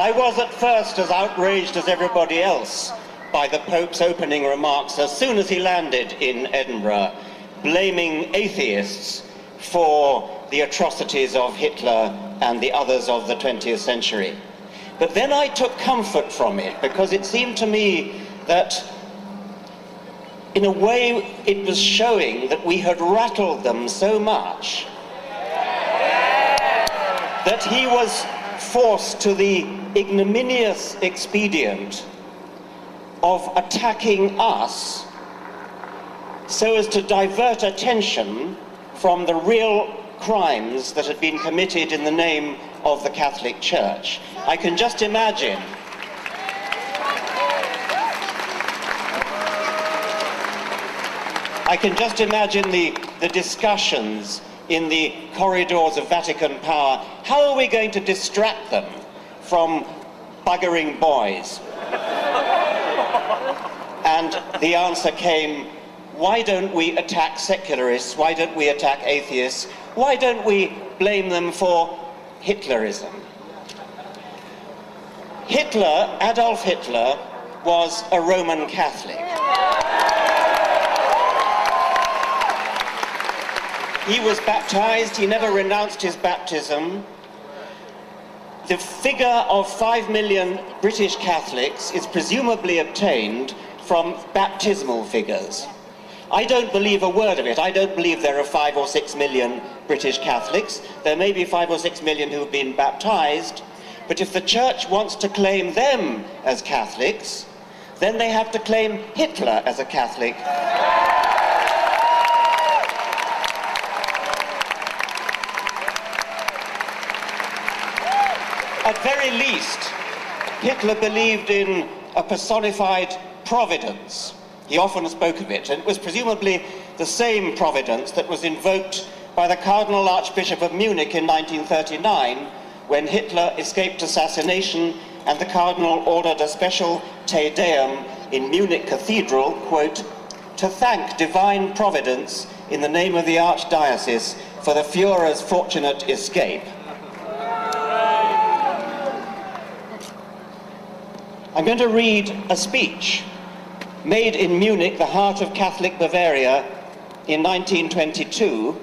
I was at first as outraged as everybody else by the Pope's opening remarks as soon as he landed in Edinburgh, blaming atheists for the atrocities of Hitler and the others of the 20th century. But then I took comfort from it, because it seemed to me that in a way it was showing that we had rattled them so much that he was forced to the ignominious expedient of attacking us so as to divert attention from the real crimes that had been committed in the name of the Catholic Church. I can just imagine the discussions in the corridors of Vatican power. How are we going to distract them from buggering boys? And the answer came, why don't we attack secularists? Why don't we attack atheists? Why don't we blame them for Hitlerism? Adolf Hitler, was a Roman Catholic. He was baptized, he never renounced his baptism. The figure of 5 million British Catholics is presumably obtained from baptismal figures. I don't believe a word of it. I don't believe there are 5 or 6 million British Catholics. There may be 5 or 6 million who have been baptized, but if the Church wants to claim them as Catholics, then they have to claim Hitler as a Catholic. At very least, Hitler believed in a personified providence. He often spoke of it, and it was presumably the same providence that was invoked by the Cardinal Archbishop of Munich in 1939, when Hitler escaped assassination and the Cardinal ordered a special Te Deum in Munich Cathedral, quote, to thank divine providence in the name of the Archdiocese for the Führer's fortunate escape. I'm going to read a speech made in Munich, the heart of Catholic Bavaria, in 1922,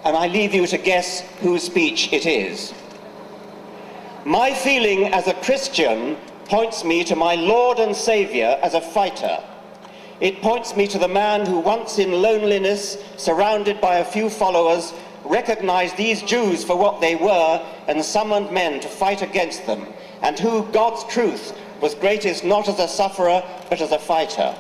and I leave you to guess whose speech it is. My feeling as a Christian points me to my Lord and Saviour as a fighter. It points me to the man who once in loneliness, surrounded by a few followers, recognized these Jews for what they were and summoned men to fight against them, and who, God's truth, was greatest not as a sufferer, but as a fighter.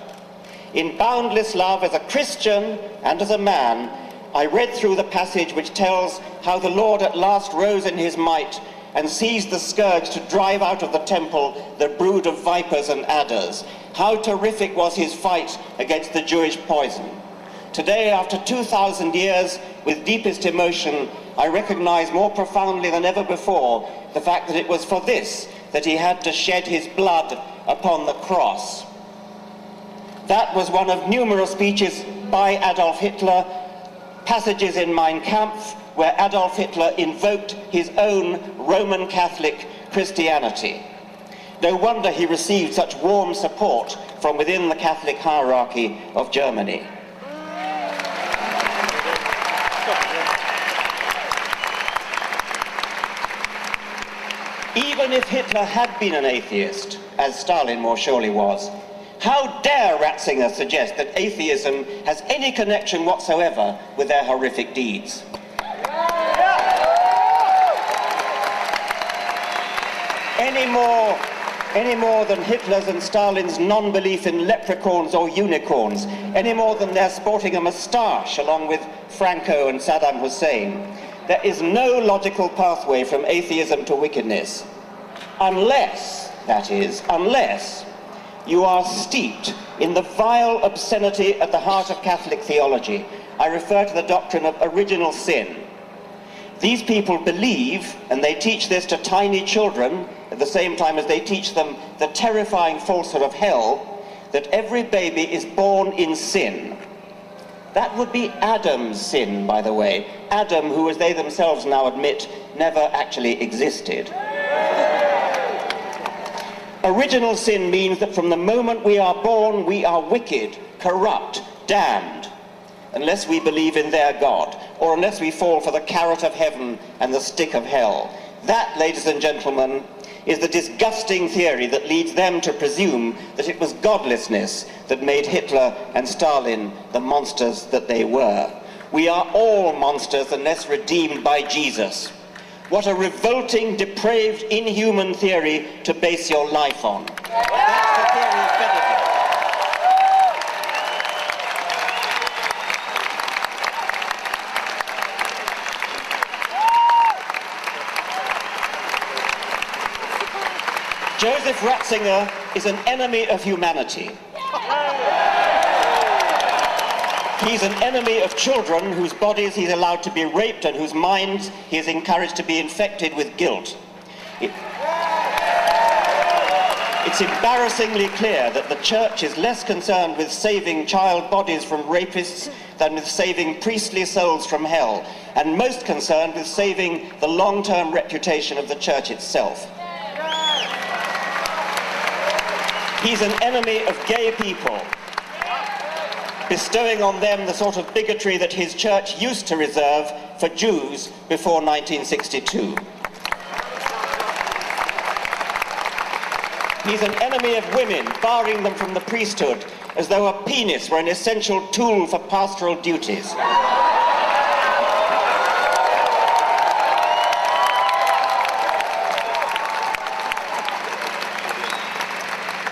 In boundless love as a Christian and as a man, I read through the passage which tells how the Lord at last rose in his might and seized the scourge to drive out of the temple the brood of vipers and adders. How terrific was his fight against the Jewish poison. Today, after 2,000 years, with deepest emotion, I recognize more profoundly than ever before the fact that it was for this that he had to shed his blood upon the cross. That was one of numerous speeches by Adolf Hitler, passages in Mein Kampf, where Adolf Hitler invoked his own Roman Catholic Christianity. No wonder he received such warm support from within the Catholic hierarchy of Germany. Even if Hitler had been an atheist, as Stalin more surely was, how dare Ratzinger suggest that atheism has any connection whatsoever with their horrific deeds? Any more than Hitler's and Stalin's non-belief in leprechauns or unicorns, any more than their sporting a moustache along with Franco and Saddam Hussein. There is no logical pathway from atheism to wickedness, unless, that is, unless you are steeped in the vile obscenity at the heart of Catholic theology. I refer to the doctrine of original sin. These people believe, and they teach this to tiny children, at the same time as they teach them the terrifying falsehood of hell, that every baby is born in sin. That would be Adam's sin, by the way. Adam, who, as they themselves now admit, never actually existed. Original sin means that from the moment we are born, we are wicked, corrupt, damned, unless we believe in their God, or unless we fall for the carrot of heaven and the stick of hell. That, ladies and gentlemen, is the disgusting theory that leads them to presume that it was godlessness that made Hitler and Stalin the monsters that they were. We are all monsters unless redeemed by Jesus. What a revolting, depraved, inhuman theory to base your life on. That's the theory of benefit. Joseph Ratzinger is an enemy of humanity. He's an enemy of children whose bodies he's allowed to be raped and whose minds he is encouraged to be infected with guilt. It's embarrassingly clear that the Church is less concerned with saving child bodies from rapists than with saving priestly souls from hell, and most concerned with saving the long-term reputation of the Church itself. He's an enemy of gay people, bestowing on them the sort of bigotry that his church used to reserve for Jews before 1962. He's an enemy of women, barring them from the priesthood, as though a penis were an essential tool for pastoral duties.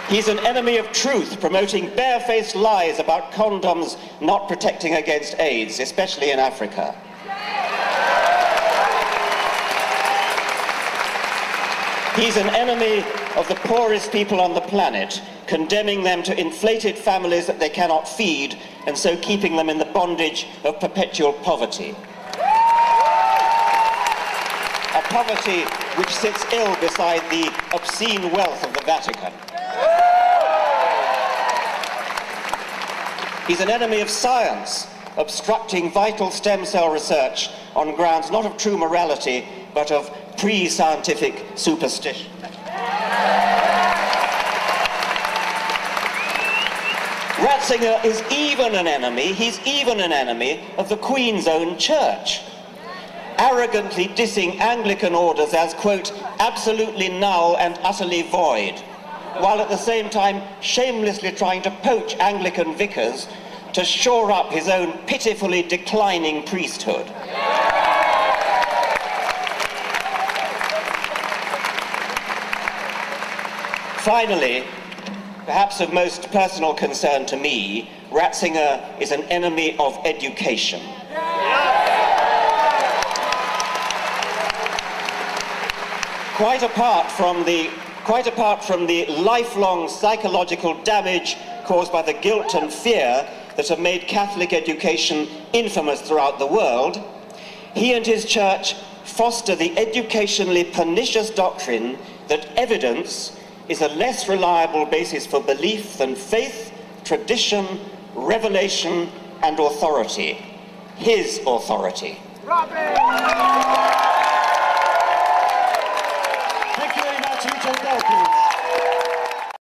He's an enemy of truth, promoting barefaced lies about condoms not protecting against AIDS, especially in Africa. He's an enemy of the poorest people on the planet, condemning them to inflated families that they cannot feed, and so keeping them in the bondage of perpetual poverty. A poverty which sits ill beside the obscene wealth of the Vatican. He's an enemy of science, obstructing vital stem cell research on grounds not of true morality, but of pre-scientific superstition. Ratzinger is even an enemy, he's even an enemy of the Queen's own church, arrogantly dissing Anglican orders as, quote, absolutely null and utterly void, while at the same time shamelessly trying to poach Anglican vicars to shore up his own pitifully declining priesthood. Finally, perhaps of most personal concern to me, Ratzinger is an enemy of education. Quite apart from the lifelong psychological damage caused by the guilt and fear that have made Catholic education infamous throughout the world, he and his church foster the educationally pernicious doctrine that evidence is a less reliable basis for belief than faith, tradition, revelation, and authority. His authority. Thank you very much, Richard Dawkins.